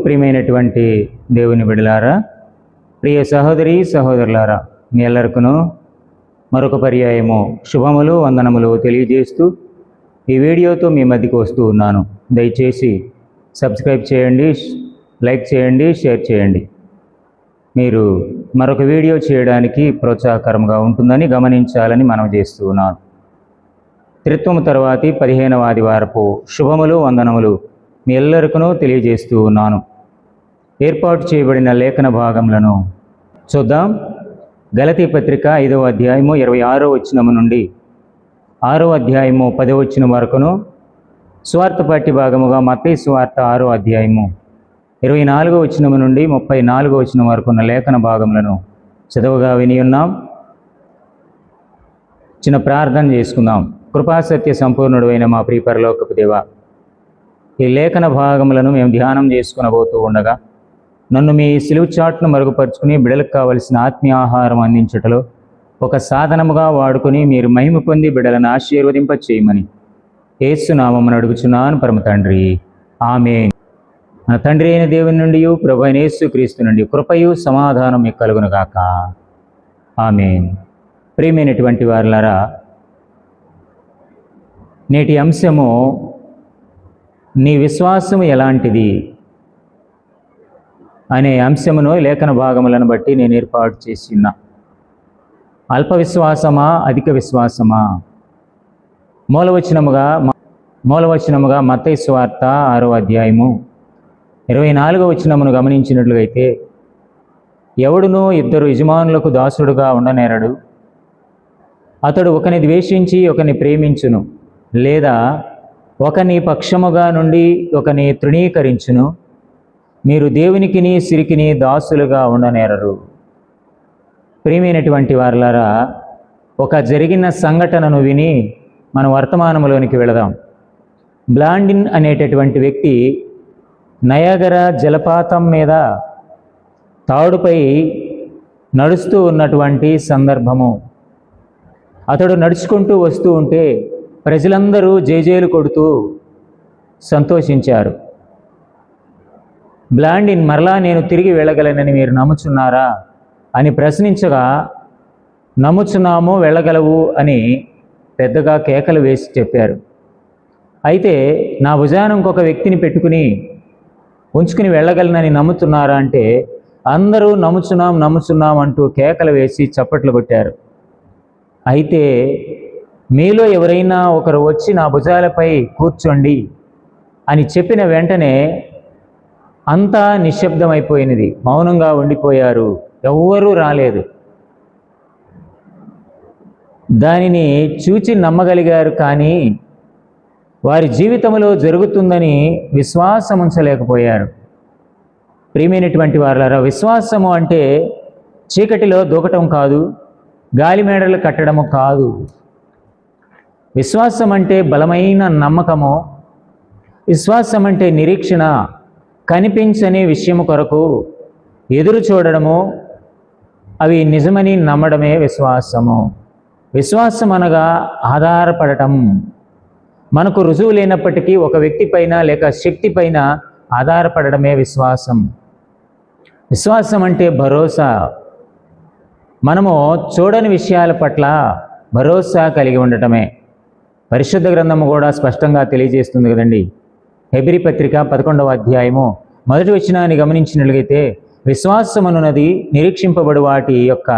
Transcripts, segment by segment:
ప్రియమైనటువంటి దేవుని బిడ్డలారా, ప్రియ సహోదరి సహోదరులారా, మీ ಎಲ್ಲరికను మరొక పర్యాయము శుభములు వందనములు తెలియజేస్తూ ఈ వీడియోతో మీ మధ్యకు వస్తూ ఉన్నాను. దయచేసి సబ్స్క్రైబ్ చేయండి, లైక్ చేయండి, షేర్ చేయండి. మీరు మరొక వీడియో చేయడానికి ప్రోత్సాహకరంగా ఉంటుందని గమనించాలని మనవి చేస్తూ ఉన్నాను. త్రిత్వము తర్వాతి 15వ ఆదివారపు శుభములు వందనములు మీ ಎಲ್ಲరికను తెలియజేస్తూ ఉన్నాను. ఏర్పాటు చేయబడిన లేఖన భాగములను చూద్దాం. గలతీ పత్రిక 5వ అధ్యాయము 26వ వచనము నుండి 6వ అధ్యాయము 10వ వచనం వరకును, స్వార్థ పాఠ్య భాగముగా మత్తయి సువార్త 6వ అధ్యాయము 24వ వచనము నుండి 34వ వచనం వరకున్న లేఖన భాగములను చదువుగా విని ఉన్నాం. చిన్న ప్రార్థన చేసుకుందాం. కృపాసత్య సంపూర్ణుడు అయిన మా ప్రియ పరలోకపు దేవా, ఈ లేఖన భాగములను మేము ధ్యానం చేసుకునబోతూ ఉండగా నన్ను మీ సిలువ చాటును మరుగుపరుచుకుని బిడలకు కావలసిన ఆత్మీయ ఆహారం అందించటలో ఒక సాధనముగా వాడుకొని మీరు మహిమ పొంది బిడలను ఆశీర్వదింప చేయమని యేసు నామమున అడుగుచున్నాను పరమ తండ్రి, ఆమేన్. మన తండ్రి అయిన దేవుని నుండి ప్రభు అయిన యేసు క్రీస్తు నుండి కృపయు సమాధానం మీకు కలుగునుగాక, ఆమేన్. ప్రియమైనటువంటి వారులారా, నేటి అంశము నీ విశ్వాసము ఎలాంటిది అనే అంశమును లేఖన భాగములను బట్టి నేను ఏర్పాటు చేసి ఉన్నా. అల్ప విశ్వాసమా, అధిక విశ్వాసమా? మూలవచనముగా మత్తయి సువార్త 6వ అధ్యాయము 24వ వచనమును గమనించినట్లయితే, ఎవడునూ ఇద్దరు యజమానులకు దాసుడుగా ఉండనేరడు. అతడు ఒకని ద్వేషించి ఒకని ప్రేమించును, లేదా ఒకని పక్షముగా నుండి ఒకని తృణీకరించును. మీరు దేవునికిని సిరికిని దాసులుగా ఉండనేరరు. ప్రియమైనటువంటి వారులారా, ఒక జరిగిన సంఘటనను విని మన వర్తమానంలోనికి వెళదాం. బ్లాండిన్ అనేటటువంటి వ్యక్తి నయాగరా జలపాతం మీద తాడుపై నడుస్తూ ఉన్నటువంటి సందర్భము. అతడు నడుచుకుంటూ వస్తూ ఉంటే ప్రజలందరూ జేజేలు కొడుతూ సంతోషించారు. బ్లాండిన్ మరలా నేను తిరిగి వెళ్ళగలనని మీరు నమ్ముచున్నారా అని ప్రశ్నించగా, నమ్ముచున్నాము, వెళ్ళగలవు అని పెద్దగా కేకలు వేసి చెప్పారు. అయితే నా భుజాన ఇంకొక వ్యక్తిని ఉంచుకుని వెళ్ళగలనని నమ్ముతున్నారా అంటే అందరూ నమ్ముచున్నాం అంటూ కేకలు వేసి చప్పట్లు కొట్టారు. అయితే మీలో ఎవరైనా ఒకరు వచ్చి నా భుజాలపై కూర్చోండి అని చెప్పిన వెంటనే అంతా నిశ్శబ్దమైపోయినది. మౌనంగా ఉండిపోయారు, ఎవ్వరూ రాలేదు. దానిని చూచి నమ్మగలిగారు, కానీ వారి జీవితంలో జరుగుతుందని విశ్వాసం ఉంచలేకపోయారు. ప్రియమైనటువంటి వారులారా, విశ్వాసము అంటే చీకటిలో దూకటం కాదు, గాలిమేడలు కట్టడము కాదు. విశ్వాసం అంటే బలమైన నమ్మకము. విశ్వాసం అంటే నిరీక్షణ, కనిపించని విషయము కొరకు ఎదురు చూడడము, అవి నిజమని నమ్మడమే విశ్వాసము. విశ్వాసం అనగా ఆధారపడటం. మనకు రుజువు లేనప్పటికీ ఒక వ్యక్తి పైన లేక శక్తి పైన ఆధారపడడమే విశ్వాసం. విశ్వాసం అంటే భరోసా. మనము చూడని విషయాల పట్ల భరోసా కలిగి ఉండటమే. పరిశుద్ధ గ్రంథము కూడా స్పష్టంగా తెలియజేస్తుంది కదండి. హెబ్రీ పత్రిక 11వ అధ్యాయము 1వ వచనాన్ని గమనించినట్లయితే, విశ్వాసమనున్నది నిరీక్షింపబడు వాటి యొక్క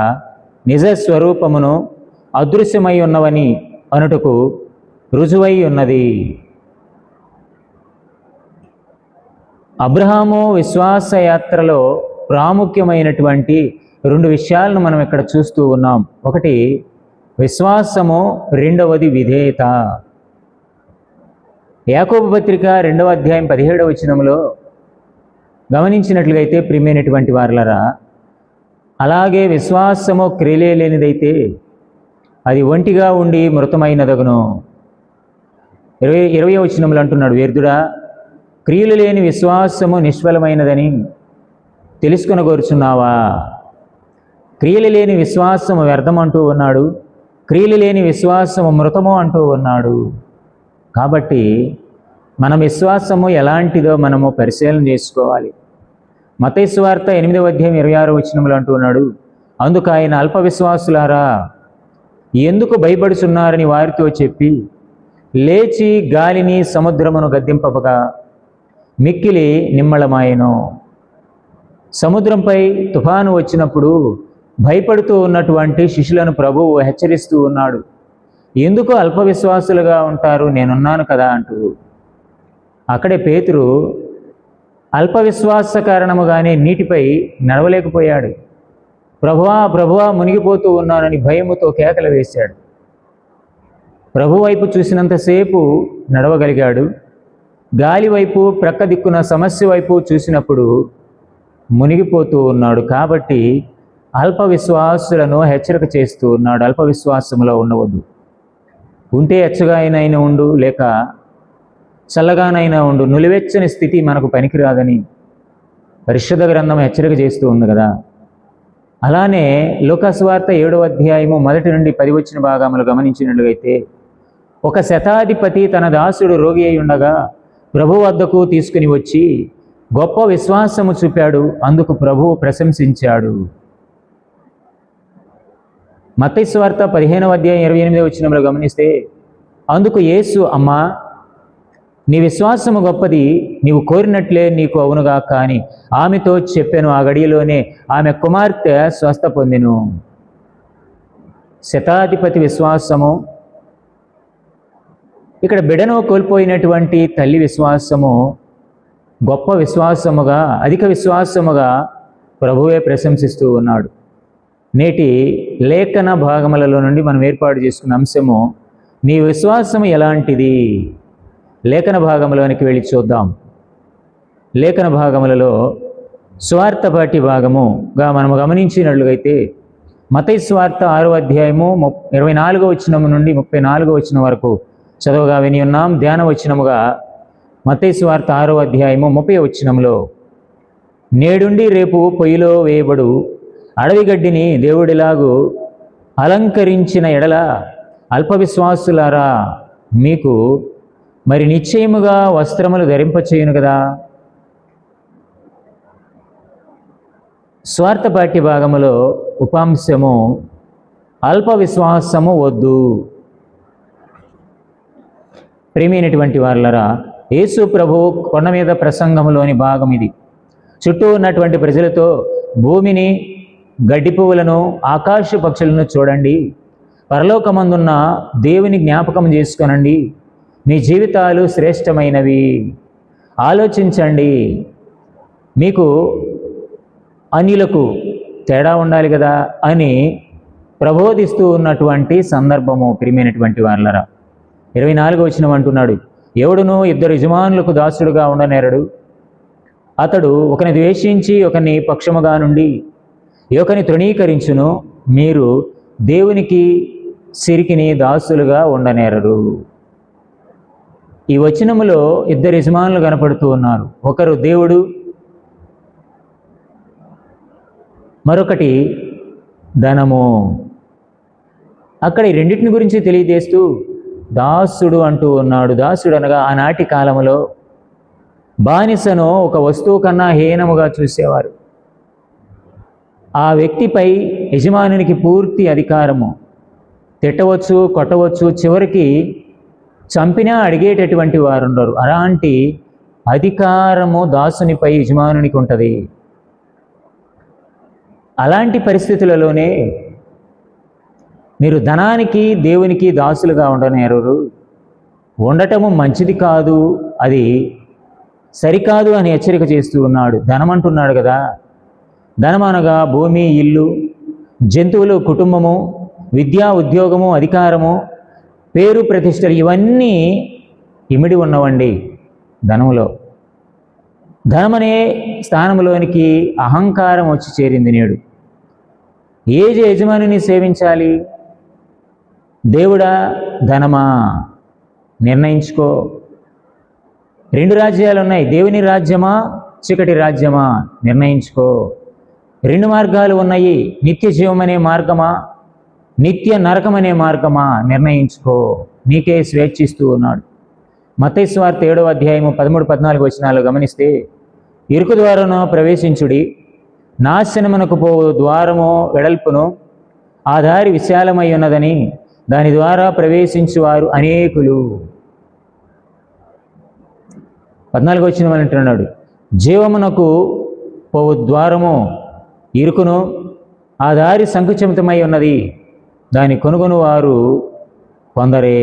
నిజ స్వరూపమును అదృశ్యమై ఉన్నవని అనుటకు రుజువై ఉన్నది. అబ్రహాము విశ్వాస యాత్రలో ప్రాముఖ్యమైనటువంటి 2 విషయాలను మనం ఇక్కడ చూస్తూ ఉన్నాం. ఒకటి విశ్వాసము, రెండవది విధేయత. యాకోబు పత్రిక 2వ అధ్యాయం 17వ వచనములో గమనించినట్లయితే, ప్రియమైనటువంటి వారులారా, అలాగే విశ్వాసము క్రియలే లేనిదైతే అది ఒంటిగా ఉండి మృతమైనదగును. 20వ వచనములు అంటున్నాడు, వ్యర్థుడా, క్రియలు లేని విశ్వాసము నిష్ఫలమైనదని తెలుసుకొనగోరుచున్నావా? క్రియలు లేని విశ్వాసము వ్యర్థం అంటూ ఉన్నాడు, క్రియలు లేని విశ్వాసము మృతము అంటూ ఉన్నాడు. కాబట్టి మన విశ్వాసము ఎలాంటిదో మనము పరిశీలన చేసుకోవాలి. మత్తయి సువార్త 8వ అధ్యాయం 26వ వచనంలో అంటూ ఉన్నాడు, అందుకు ఆయన అల్ప విశ్వాసులారా ఎందుకు భయపడుచున్నారని వారితో చెప్పి లేచి గాలిని సముద్రమును గద్దింపగా మిక్కిలి నిమ్మళమాయెను. సముద్రంపై తుఫాను వచ్చినప్పుడు భయపడుతూ ఉన్నటువంటి శిష్యులను ప్రభువు హెచ్చరిస్తూ ఉన్నాడు, ఎందుకు అల్ప విశ్వాసులుగా ఉంటారు, నేనున్నాను కదా అంటూ. అక్కడే పేతురు అల్ప విశ్వాస కారణముగానే నీటిపై నడవలేకపోయాడు. ప్రభువా ప్రభువా మునిగిపోతూ ఉన్నానని భయముతో కేకలు వేశాడు. ప్రభు వైపు చూసినంతసేపు నడవగలిగాడు. గాలి వైపు, ప్రక్క దిక్కున సమస్య వైపు చూసినప్పుడు మునిగిపోతూ ఉన్నాడు. కాబట్టి అల్ప విశ్వాసులను హెచ్చరిక చేస్తూ ఉన్నాడు, అల్ప విశ్వాసంలో ఉండవద్దు. ఉంటే ఎచ్చగానైనా ఉండు, లేక చల్లగానైనా ఉండు, నులివెచ్చని స్థితి మనకు పనికిరాదని పరిశుద్ధ గ్రంథం హెచ్చరిక చేస్తూ ఉంది కదా. అలానే లూకా సువార్త 7వ అధ్యాయము 1 నుండి 10 వచ్చిన భాగములు గమనించినట్లయితే, ఒక శతాధిపతి తన దాసుడు రోగి అయి ఉండగా ప్రభు వద్దకు తీసుకుని వచ్చి గొప్ప విశ్వాసము చూపాడు, అందుకు ప్రభువు ప్రశంసించాడు. మత్తయి సువార్త 15వ అధ్యాయం 28వ వచనంలో గమనిస్తే, అందుకు యేసు, అమ్మా నీ విశ్వాసము గొప్పది, నీవు కోరినట్లే నీకు అవునుగా కానీ ఆమెతో చెప్పాను. ఆ గడియలోనే ఆమె కుమార్తె స్వస్థ పొందెను. శతాధిపతి విశ్వాసము, ఇక్కడ బిడను కోల్పోయినటువంటి తల్లి విశ్వాసము గొప్ప విశ్వాసముగా, అధిక విశ్వాసముగా ప్రభువే ప్రశంసిస్తూ ఉన్నాడు. నేటి లేఖన భాగములలో నుండి మనం ఏర్పాటు చేసుకున్న అంశము, నీ విశ్వాసము ఎలాంటిది? లేఖన భాగంలోనికి వెళ్ళి చూద్దాం. లేఖన భాగములలో స్వార్థపాటి భాగముగా మనము గమనించినట్లయితే, మత్తయి సువార్త 6వ అధ్యాయము 24వ వచనము నుండి 34వ వచనం వరకు చదవగా విని ఉన్నాం. ధ్యాన వచనముగా మత్తయి సువార్త 6వ అధ్యాయము 30వ వచనంలో, నేడుండి రేపు పొయ్యిలో వేయబడు అడవి గడ్డిని దేవుడిలాగు అలంకరించిన ఎడల అల్ప విశ్వాసులారా మీకు మరి నిశ్చయముగా వస్త్రములు ధరింపచేయును కదా. స్వార్థపాఠ్య భాగములో ఉపాంశము అల్ప విశ్వాసము వద్దు. ప్రియమైనటువంటి వారలారా, యేసు ప్రభు కొండ మీద ప్రసంగములోని భాగం ఇది. చుట్టూ ఉన్నటువంటి ప్రజలతో భూమిని, గడ్డి పువ్వులను, ఆకాశ పక్షులను చూడండి, పరలోకమందున్న దేవుని జ్ఞాపకం చేసుకోనండి, మీ జీవితాలు శ్రేష్టమైనవి, ఆలోచించండి. మీకు అన్యులకు తేడా ఉండాలి కదా అని ప్రబోధిస్తూ ఉన్నటువంటి సందర్భము. ప్రియమైనటువంటి వారలారా, 24వ వచనం అంటున్నాడు, ఎవడును 2 యజమానులకు దాసుడుగా ఉండనేరడు. అతడు ఒకని ద్వేషించి ఒకని పక్షముగా నుండి ఒకని తృణీకరించును. మీరు దేవునికి సిరికిని దాసులుగా ఉండనేరరు. ఈ వచనములో 2 యజమానులు కనపడుతూ ఉన్నారు. ఒకరు దేవుడు, మరొకటి ధనము. అక్కడ ఈ రెండింటిని గురించి తెలియజేస్తూ దాసుడు అంటూ ఉన్నాడు. దాసుడు అనగా ఆనాటి కాలంలో బానిసను ఒక వస్తువు కన్నా హీనముగా చూసేవారు. ఆ వ్యక్తిపై యజమానునికి పూర్తి అధికారము, తిట్టవచ్చు, కొట్టవచ్చు, చివరికి చంపినా అడిగేటటువంటి వారు ఉండరు. అలాంటి అధికారము దాసునిపై యజమానునికి ఉంటుంది. అలాంటి పరిస్థితులలోనే మీరు ధనానికి, దేవునికి దాసులుగా ఉండనేరు. ఉండటము మంచిది కాదు, అది సరికాదు అని హెచ్చరిక చేస్తూ ఉన్నాడు. ధనం అంటున్నాడు కదా. ధనం అనగా భూమి, ఇల్లు, జంతువులు, కుటుంబము, విద్యా, ఉద్యోగము, అధికారము, పేరు, ప్రతిష్టలు, ఇవన్నీ ఇమిడి ఉన్నవండి ధనములో. ధనమనే స్థానంలోనికి అహంకారం వచ్చి చేరింది నేడు. ఏ యజమానిని సేవించాలి? దేవుడా, ధనమా? నిర్ణయించుకో. 2 రాజ్యాలు ఉన్నాయి. దేవుని రాజ్యమా, చీకటి రాజ్యమా? నిర్ణయించుకో. 2 మార్గాలు ఉన్నాయి. నిత్య జీవం అనే మార్గమా, నిత్య నరకం అనే మార్గమా? నిర్ణయించుకో. నీకే స్వేచ్ఛిస్తూ ఉన్నాడు. మత్తయి సువార్త 7వ అధ్యాయము 13-14 వచనాలు గమనిస్తే, ఇరుకు ద్వారమున ప్రవేశించుడి. నాశనమునకు పోవు ద్వారము వెడల్పును, ఆ దారి విశాలమై ఉన్నదని దాని ద్వారా ప్రవేశించువారు అనేకులు. 14వ వచనం అంటున్నాడు, జీవమునకు పోవు ద్వారము ఇరుకును, ఆ దారి సంకుచితమై ఉన్నది, దాని కొనుగొని వారు కొందరే.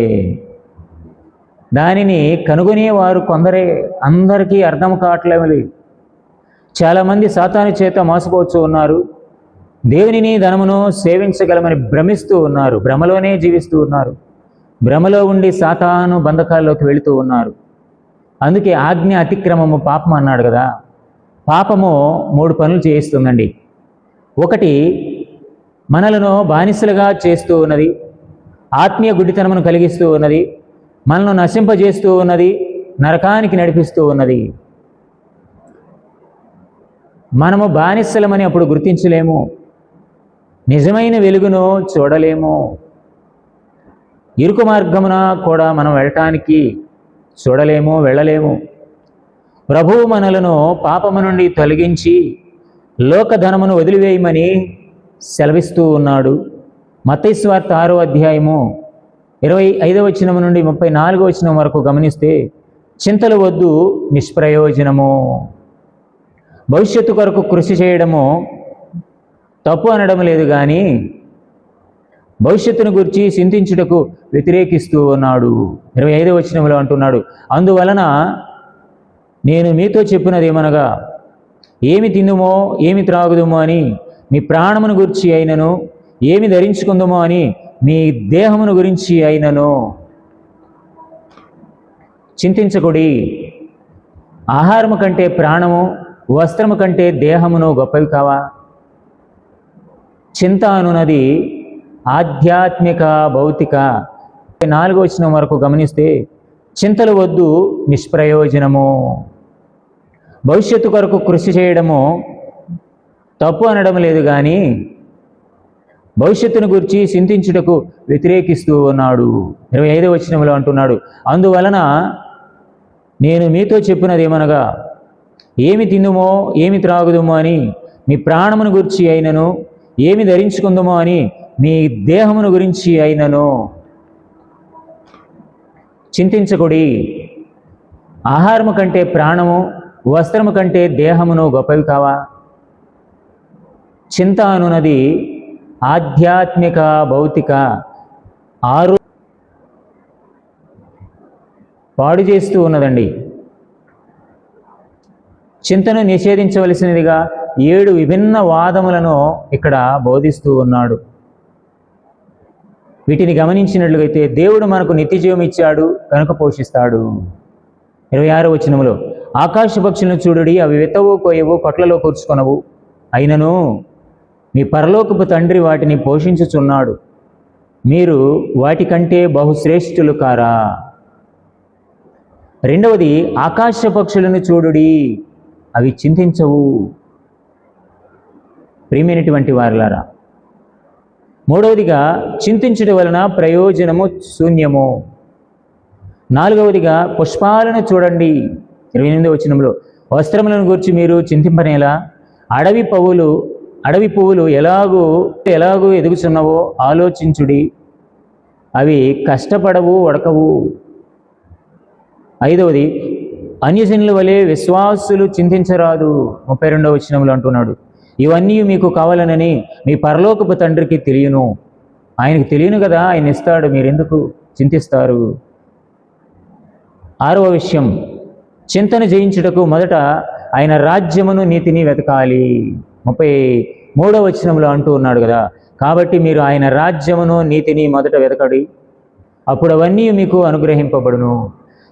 దానిని కనుగొనేవారు కొందరే. అందరికీ అర్థం కావట్లేదు. చాలామంది సాతాను చేత మోసపోతూ ఉన్నారు. దేవునిని ధనమును సేవించగలమని భ్రమిస్తూ ఉన్నారు. భ్రమలోనే జీవిస్తూ ఉన్నారు. భ్రమలో ఉండి సాతాను బంధకాల్లోకి వెళుతూ ఉన్నారు. అందుకే ఆజ్ఞ అతిక్రమము పాపం అన్నాడు కదా. పాపము 3 పనులు చేయిస్తుందండి. ఒకటి, మనలను బానిసలుగా చేస్తూ ఉన్నది, ఆత్మీయ గుడ్డితనమును కలిగిస్తూ ఉన్నది, మనల్ని నశింపజేస్తూ ఉన్నది, నరకానికి నడిపిస్తూ ఉన్నది. మనము బానిసలమని అప్పుడు గుర్తించలేము. నిజమైన వెలుగును చూడలేము. ఇరుకు మార్గమున కూడా మనం వెళ్ళటానికి చూడలేము, వెళ్ళలేము. ప్రభువు మనలను పాపము నుండి తొలగించి లోకధనమును వదిలివేయమని సెలవిస్తూ ఉన్నాడు. మత్తయి సువార్త 6వ అధ్యాయము 25వ వచనం నుండి 34వ వచనం వరకు గమనిస్తే, చింతలు వద్దు, నిష్ప్రయోజనము. భవిష్యత్తు కొరకు కృషి చేయడము తప్పు అనడం లేదు, కానీ భవిష్యత్తును గురించి చింతించుటకు వ్యతిరేకిస్తూ ఉన్నాడు. 25వ వచనంలో అంటున్నాడు, అందువలన నేను మీతో చెప్పినది ఏమనగా, ఏమి తిందుమో ఏమి త్రాగుదుమో అని మీ ప్రాణమును గురించి అయినను, ఏమి ధరించుకుందుమో అని మీ దేహమును గురించి అయినను చింతించకుడి. ఆహారము కంటే ప్రాణము, వస్త్రము కంటే దేహమును గొప్పవి కావా? చింత అనున్నది ఆధ్యాత్మిక, భౌతిక. 4వ వచనం వరకు గమనిస్తే, చింతలు వద్దు, నిష్ప్రయోజనము. భవిష్యత్తు కొరకు కృషి చేయడము తప్పు అనడం లేదు, కానీ భవిష్యత్తును గురించి చింతించుటకు వ్యతిరేకిస్తూ ఉన్నాడు. 25వ వచనంలో అంటున్నాడు, అందువలన నేను మీతో చెప్పినది ఏమనగా, ఏమి తిందుమో ఏమి త్రాగుదుమో అని మీ ప్రాణమును గురించి అయినను, ఏమి ధరించుకుందుమో అని మీ దేహమును గురించి అయినను చింతించకుడి. ఆహారము కంటే ప్రాణము, వస్త్రము కంటే దేహమును గొప్పవి కావా? చింత అనున్నది ఆధ్యాత్మిక, భౌతిక, పాడు చేస్తూ ఉన్నదండి. చింతను నిషేధించవలసినదిగా 7 విభిన్న వాదములను ఇక్కడ బోధిస్తూ ఉన్నాడు. వీటిని గమనించినట్లయితే, దేవుడు మనకు నిత్యజీవం ఇచ్చాడు కనుక పోషిస్తాడు. 26వ వచనములో, ఆకాశ పక్షులను చూడుడి, అవి విత్తవు, కోయవు, కొట్లలో కూర్చుకొనవు, అయినను మీ పరలోకపు తండ్రి వాటిని పోషించుచున్నాడు. మీరు వాటికంటే బహుశ్రేష్ఠులు కారా? రెండవది, ఆకాశ పక్షులను చూడుడి, అవి చింతించవు. ప్రియమైనటువంటి వారలారా, మూడవదిగా, చింతించుట వలన ప్రయోజనము శూన్యము. 4వదిగా, పుష్పాలను చూడండి. 28వ వచనంలో, వస్త్రములను గురించి మీరు చింతింపనేలా? అడవి పువ్వులు ఎలాగూ ఎదుగుచున్నవో ఆలోచించుడి. అవి కష్టపడవు, వడకవు. 5వది, అన్యజనుల వలె విశ్వాసులు చింతించరాదు. 32వ వచనంలో అంటున్నాడు, ఇవన్నీ మీకు కావాలనని మీ పరలోకపు తండ్రికి తెలియను. ఆయనకు తెలియను కదా, ఆయన ఇస్తాడు, మీరెందుకు చింతిస్తారు? 6వ విషయం, చింతన జయించుటకు మొదట ఆయన రాజ్యమును, నీతిని వెతకాలి. 33వ వచనంలో అంటూ ఉన్నాడు కదా, కాబట్టి మీరు ఆయన రాజ్యమును, నీతిని మొదట వెతకడి, అప్పుడు అవన్నీ మీకు అనుగ్రహింపబడును.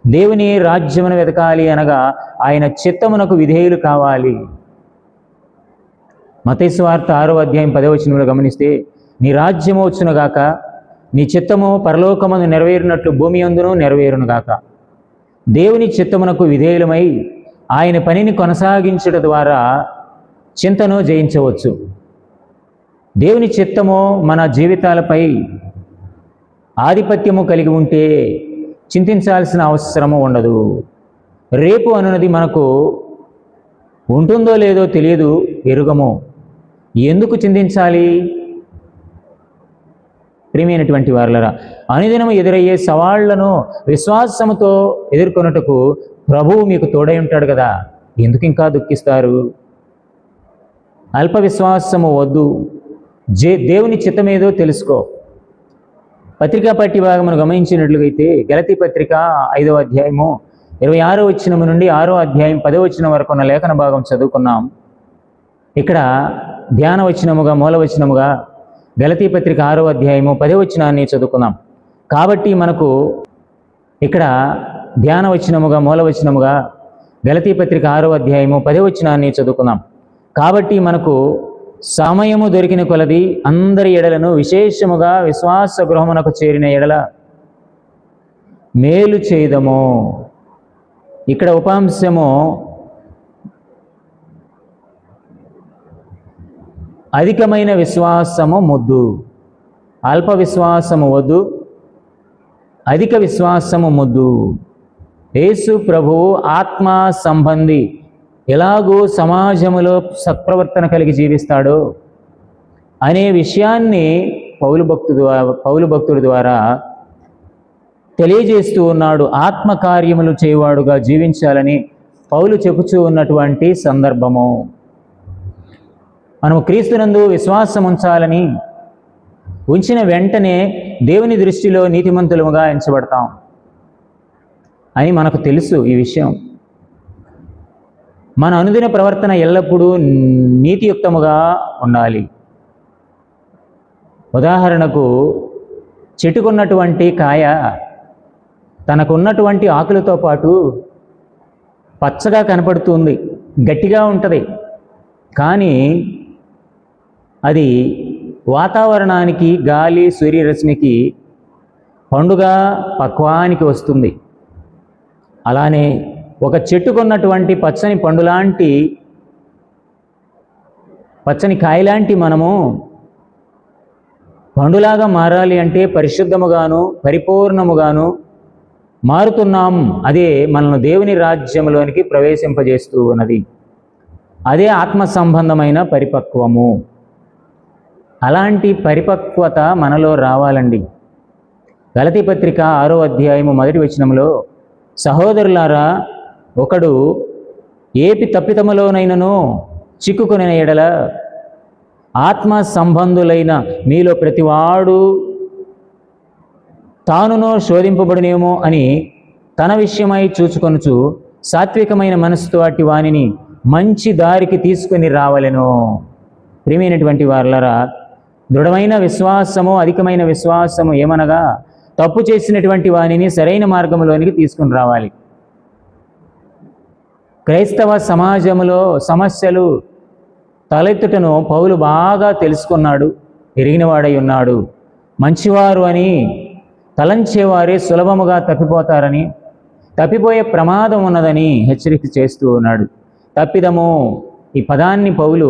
దేవుని రాజ్యమును వెతకాలి అనగా ఆయన చిత్తమునకు విధేయులు కావాలి. మత్తయి సువార్త 6వ అధ్యాయం 10వ వచనంలో గమనిస్తే, నీ రాజ్యము వచ్చునుగాక, నీ చిత్తము పరలోకమందు నెరవేరినట్లు భూమి యందును నెరవేరునుగాక. దేవుని చిత్తమునకు విధేయులమై ఆయన పనిని కొనసాగించడం ద్వారా చింతను జయించవచ్చు. దేవుని చిత్తము మన జీవితాలపై ఆధిపత్యము కలిగి ఉంటే చింతించాల్సిన అవసరము ఉండదు. రేపు అనున్నది మనకు ఉంటుందో లేదో తెలియదు, ఎరుగము. ఎందుకు చింతించాలి? ప్రియమైనటువంటి వారలారా, అనుదినము ఎదురయ్యే సవాళ్లను విశ్వాసముతో ఎదుర్కొనుటకు ప్రభువు మీకు తోడై ఉంటాడు కదా, ఎందుకు ఇంకా దుఃఖిస్తారు? అల్ప విశ్వాసము వద్దు, దేవుని చిత్తమేదో తెలుసుకో. పత్రికా పట్టి భాగమును గమనించినట్లయితే గలతీ పత్రిక 5వ అధ్యాయము 26వ వచనము నుండి 6వ అధ్యాయం 10వ వచనం వరకు ఉన్న లేఖన భాగం చదువుకున్నాం. ఇక్కడ ధ్యాన వచనముగా మూల వచనముగా గలతీ పత్రిక 6వ అధ్యాయము 10వ వచనాన్ని చదువుకున్నాం. కాబట్టి మనకు ఇక్కడ ధ్యాన వచనముగా మూల వచనముగా గలతీ పత్రిక 6వ అధ్యాయము 10వ వచనాన్ని చదువుకున్నాం. కాబట్టి మనకు సమయము దొరికిన కొలది అందరి ఎడలను, విశేషముగా విశ్వాస గృహమునకు చేరిన ఎడల మేలు చేయదము. ఇక్కడ ఉపాంశము అధికమైన విశ్వాసము ముద్దు. అల్ప విశ్వాసము వద్దు, అధిక విశ్వాసము ముద్దు. యేసు ప్రభువు ఆత్మ సంబంధి, ఎలాగూ సమాజములో సత్ప్రవర్తన కలిగి జీవిస్తాడో అనే విషయాన్ని పౌలు భక్తుడి ద్వారా తెలియజేస్తూ ఉన్నాడు. ఆత్మకార్యములు చేయువాడుగా జీవించాలని పౌలు చెప్పుచూ ఉన్నటువంటి సందర్భము. మనము క్రీస్తునందు విశ్వాసం ఉంచాలని ఉంచిన వెంటనే దేవుని దృష్టిలో నీతిమంతులుగా ఎంచబడతాం అని మనకు తెలుసు. ఈ విషయం మన అనుదిన ప్రవర్తన ఎల్లప్పుడూ నీతియుక్తముగా ఉండాలి. ఉదాహరణకు, చెట్టుకున్నటువంటి కాయ తనకున్నటువంటి ఆకులతో పాటు పచ్చగా కనపడుతుంది, గట్టిగా ఉంటుంది. కానీ అది వాతావరణానికి, గాలి, సూర్యరశ్మికి పండుగ పక్వానికి వస్తుంది. అలానే ఒక చెట్టుకున్నటువంటి పచ్చని పండులాంటి, పచ్చని కాయలాంటి మనము పండులాగా మారాలి అంటే పరిశుద్ధముగాను పరిపూర్ణముగాను మారుతున్నాం. అదే మనల్ని దేవుని రాజ్యంలోనికి ప్రవేశింపజేస్తూ ఉన్నది. అదే ఆత్మ సంబంధమైన పరిపక్వము. అలాంటి పరిపక్వత మనలో రావాలండి. గలతీ పత్రిక 6వ అధ్యాయము 1వ వచనంలో, సహోదరులారా, ఒకడు ఏపి తప్పితములోనైనను చిక్కుకునే ఎడల ఆత్మ సంబంధులైన మీలో ప్రతివాడు తానునో శోధింపబడునేమో అని తన విషయమై చూచుకొనుచు సాత్వికమైన మనసుతో అట్టి వానిని మంచి దారికి తీసుకొని రావలెను. ప్రియమైనటువంటి వారలారా, దృఢమైన విశ్వాసము, అధికమైన విశ్వాసము ఏమనగా తప్పు చేసినటువంటి వానిని సరైన మార్గంలోనికి తీసుకుని రావాలి. క్రైస్తవ సమాజంలో సమస్యలు తలెత్తుటను పౌలు బాగా తెలుసుకున్నాడు, ఎరిగినవాడై ఉన్నాడు. మంచివారు అని తలంచేవారే సులభముగా తప్పిపోతారని, తప్పిపోయే ప్రమాదం ఉన్నదని హెచ్చరిక చేస్తూ ఉన్నాడు. తప్పిదము, ఈ పదాన్ని పౌలు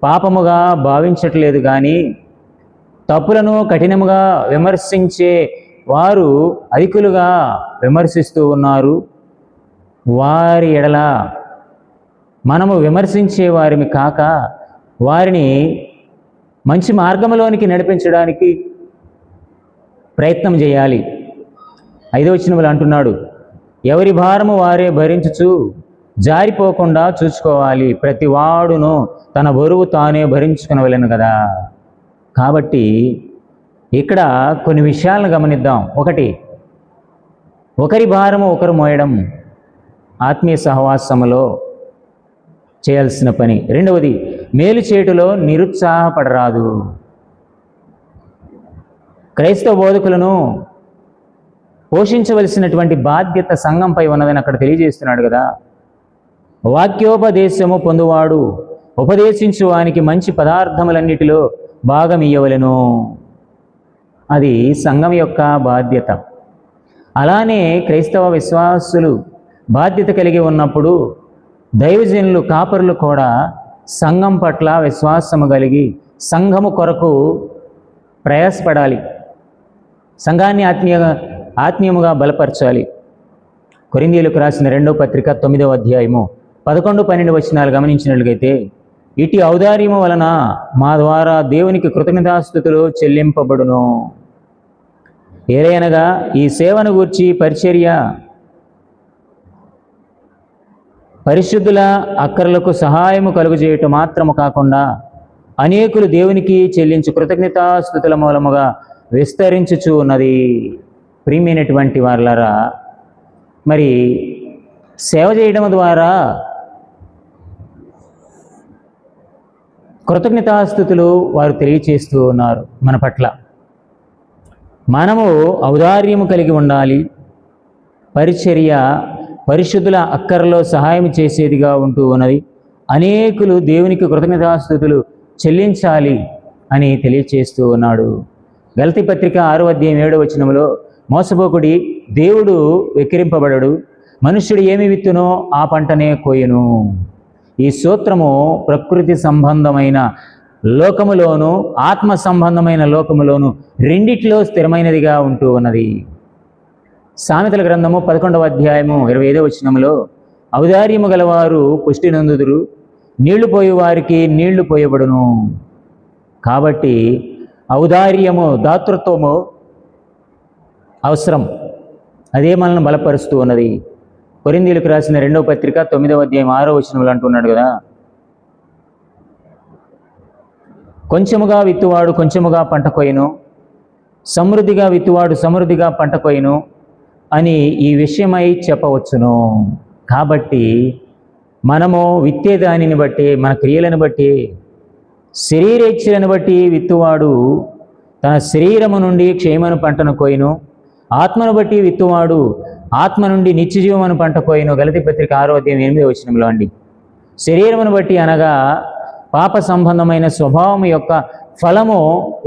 పాపముగా భావించట్లేదు, కానీ తప్పులను కఠినముగా విమర్శించే వారు అధికులుగా విమర్శిస్తూ ఉన్నారు. వారి ఎడల మనము విమర్శించే వారిని కాక వారిని మంచి మార్గంలోనికి నడిపించడానికి ప్రయత్నం చేయాలి. 5వ వచనంలో అంటున్నాడు, ఎవరి భారము వారే భరించుచు జారిపోకుండా చూసుకోవాలి. ప్రతి వాడును తన బరువు తానే భరించుకునవలెను కదా. కాబట్టి ఇక్కడ కొన్ని విషయాలను గమనిద్దాం. ఒకటి, ఒకరి భారము ఒకరు మోయడం ఆత్మీయ సహవాసములో చేయాల్సిన పని. రెండవది, మేలు చేటులో నిరుత్సాహపడరాదు. క్రైస్తవ బోధకులను పోషించవలసినటువంటి బాధ్యత సంఘంపై ఉన్నదని అక్కడ తెలియజేస్తున్నాడు కదా. వాక్యోపదేశము పొందువాడు ఉపదేశించు వానికి మంచి పదార్థములన్నిటిలో భాగం ఇయ్యవలెను. అది సంఘం యొక్క బాధ్యత. అలానే క్రైస్తవ విశ్వాసులు బాధ్యత కలిగి ఉన్నప్పుడు దైవజనులు, కాపరులు కూడా సంఘం పట్ల విశ్వాసము కలిగి సంఘము కొరకు ప్రయాసపడాలి. సంఘాన్ని ఆత్మీయముగా బలపరచాలి. కొరింథీయులకు రాసిన 2వ పత్రిక 9వ అధ్యాయము 11, 12 వచనాలు గమనించినట్లయితే, ఇటు ఔదార్యము వలన మా ద్వారా దేవునికి కృతజ్ఞతాస్తుతులు చెల్లింపబడును. ఏలయనగా ఈ సేవను గూర్చి పరిచర్య పరిశుద్ధుల అక్కర్లకు సహాయము కలుగజేయటం మాత్రము కాకుండా అనేకులు దేవునికి చెల్లించు కృతజ్ఞతాస్తుతుల మూలముగా విస్తరించుచు ఉన్నది. ప్రియమైనటువంటి వారలారా, మరి సేవ చేయడం ద్వారా కృతజ్ఞతాస్తుతులు వారు తెలియచేస్తూ ఉన్నారు మన పట్ల. మనము ఔదార్యము కలిగి ఉండాలి. పరిచర్య పరిశుద్ధుల అక్కరలో సహాయం చేసేదిగా ఉంటూ ఉన్నది. అనేకులు దేవునికి కృతజ్ఞతాస్తుతులు చెల్లించాలి అని తెలియచేస్తూ ఉన్నాడు. గలతీ పత్రిక 6వ అధ్యాయం 7వ వచనములో, మోసపోకుడి, దేవుడు వెక్కిరింపబడడు, మనుష్యుడు ఏమి విత్తునో ఆ పంటనే కోయును. ఈ సూత్రము ప్రకృతి సంబంధమైన లోకములోను ఆత్మ సంబంధమైన లోకములోను రెండిట్లో స్థిరమైనదిగా ఉంటూ ఉన్నది. సామెతల గ్రంథము 11వ అధ్యాయము 25వ వచనములో, ఔదార్యము గలవారు పుష్టి నొందుదురు, నీళ్లు పోయే వారికి నీళ్లు పోయబడును. కాబట్టి ఔదార్యము, దాతృత్వము అవసరం. అదే మనల్ని బలపరుస్తూ ఉన్నది. కొరింథీయులకు రాసిన 2వ పత్రిక 9వ అధ్యాయం 6వ వచనములు అంటున్నాడు కదా, కొంచెముగా విత్తువాడు కొంచెముగా పంట కోయును, సమృద్ధిగా విత్తువాడు సమృద్ధిగా పంట కోయును అని ఈ విషయమై చెప్పవచ్చును. కాబట్టి మనము విత్తే దానిని బట్టి, మన క్రియలను బట్టి, శరీరేచ్ఛలను బట్టి విత్తువాడు తన శరీరము నుండి క్షేమను పంటను కోయును, ఆత్మను బట్టి విత్తువాడు ఆత్మ నుండి నిత్యజీవమును పంట కోయును. గలతీ పత్రిక 6వ అధ్యాయం 8వ వచనంలో అండి. శరీరమును బట్టి అనగా పాప సంబంధమైన స్వభావం యొక్క ఫలము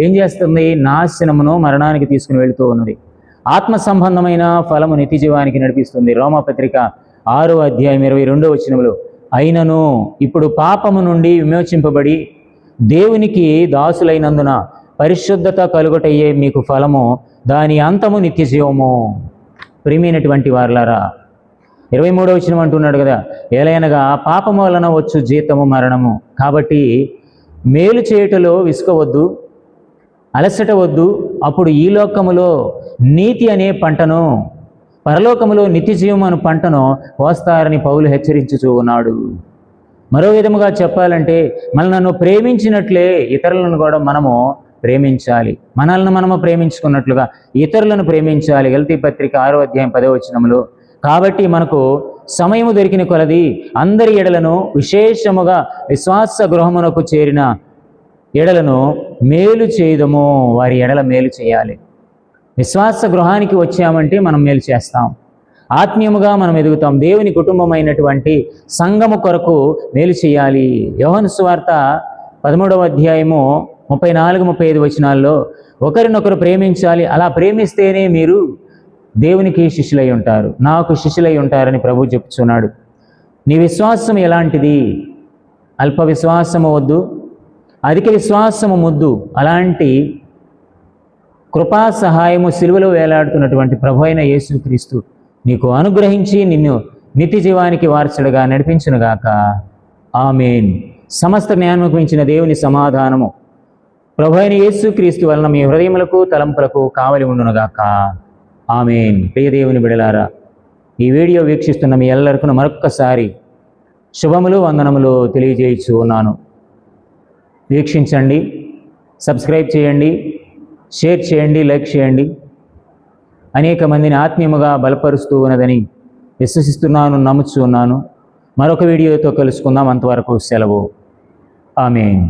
ఏం చేస్తుంది? నాశనమును, మరణానికి తీసుకుని వెళుతూ ఉన్నది. ఆత్మ సంబంధమైన ఫలము నిత్యజీవానికి నడిపిస్తుంది. రోమాపత్రిక 6వ అధ్యాయం 22వ వచనములో, అయినను ఇప్పుడు పాపము నుండి విమోచింపబడి దేవునికి దాసులైనందున పరిశుద్ధత కలుగుటయ్యే మీకు ఫలము, దాని అంతము నిత్యజీవము. ప్రియమైనటువంటి వారలారా, 23వ వచనం అంటున్నాడు కదా, ఏలయనగా పాపము వలన వచ్చు జీతము మరణము. కాబట్టి మేలు చేయుటలో విసుకవద్దు, అలసట వద్దు. అప్పుడు ఈ లోకములో నీతి అనే పంటను, పరలోకములో నిత్యజీవం అను పంటను కోస్తారని పౌలు హెచ్చరించుచూ ఉన్నాడు. మరో విధముగా చెప్పాలంటే, మనల్ని ప్రేమించినట్లే ఇతరులను కూడా మనము ప్రేమించాలి. మనల్ని మనము ప్రేమించుకున్నట్లుగా ఇతరులను ప్రేమించాలి. గలతీ పత్రిక 6వ అధ్యాయం 10వ వచనములో, కాబట్టి మనకు సమయము దొరికిన కొలది అందరి ఎడలను, విశేషముగా విశ్వాస గృహమునకు చేరిన ఎడలను మేలు చేయదము. వారి ఎడల మేలు చేయాలి. విశ్వాస గృహానికి వచ్చామంటే మనం మేలు చేస్తాం, ఆత్మీయముగా మనం ఎదుగుతాం. దేవుని కుటుంబమైనటువంటి సంఘము కొరకు మేలు చేయాలి. యోహాను సువార్త 13వ అధ్యాయము 34, 35 వచనాల్లో, ఒకరినొకరు ప్రేమించాలి, అలా ప్రేమిస్తేనే మీరు దేవునికి శిష్యులై ఉంటారు, నాకు శిష్యులై ఉంటారని ప్రభు చెప్తున్నాడు. నీ విశ్వాసం ఎలాంటిది? అల్ప విశ్వాసము వద్దు, అధిక విశ్వాసము ముద్దు. అలాంటి కృపా సహాయము సిలువలో వేలాడుతున్నటువంటి ప్రభు అయిన యేసుక్రీస్తు నీకు అనుగ్రహించి నిన్ను నిత్య జీవానికి వారసుడుగా నడిపించునుగాక. ఆమేన్. సమస్త జ్ఞానముకు మించిన దేవుని సమాధానము ప్రభు అయిన యేసుక్రీస్తు వలన మీ హృదయములకు తలంపులకు కావలి ఉండునుగాక. ఆమేన్. ప్రియ దేవుని బిడలారా, ఈ వీడియో వీక్షిస్తున్న మీ ಎಲ್ಲరికీ మరొక్కసారి శుభములు, వందనములు తెలియజేయచ్చు ఉన్నాను. వీక్షించండి, సబ్స్క్రైబ్ చేయండి, షేర్ చేయండి, లైక్ చేయండి. అనేక మందిని ఆత్మీయముగా బలపరుస్తూ ఉన్నదని విశ్వసిస్తున్నాను, నమ్ముచూ ఉన్నాను. మరొక వీడియోతో కలుసుకుందాం. అంతవరకు సెలవు. ఆమేన్.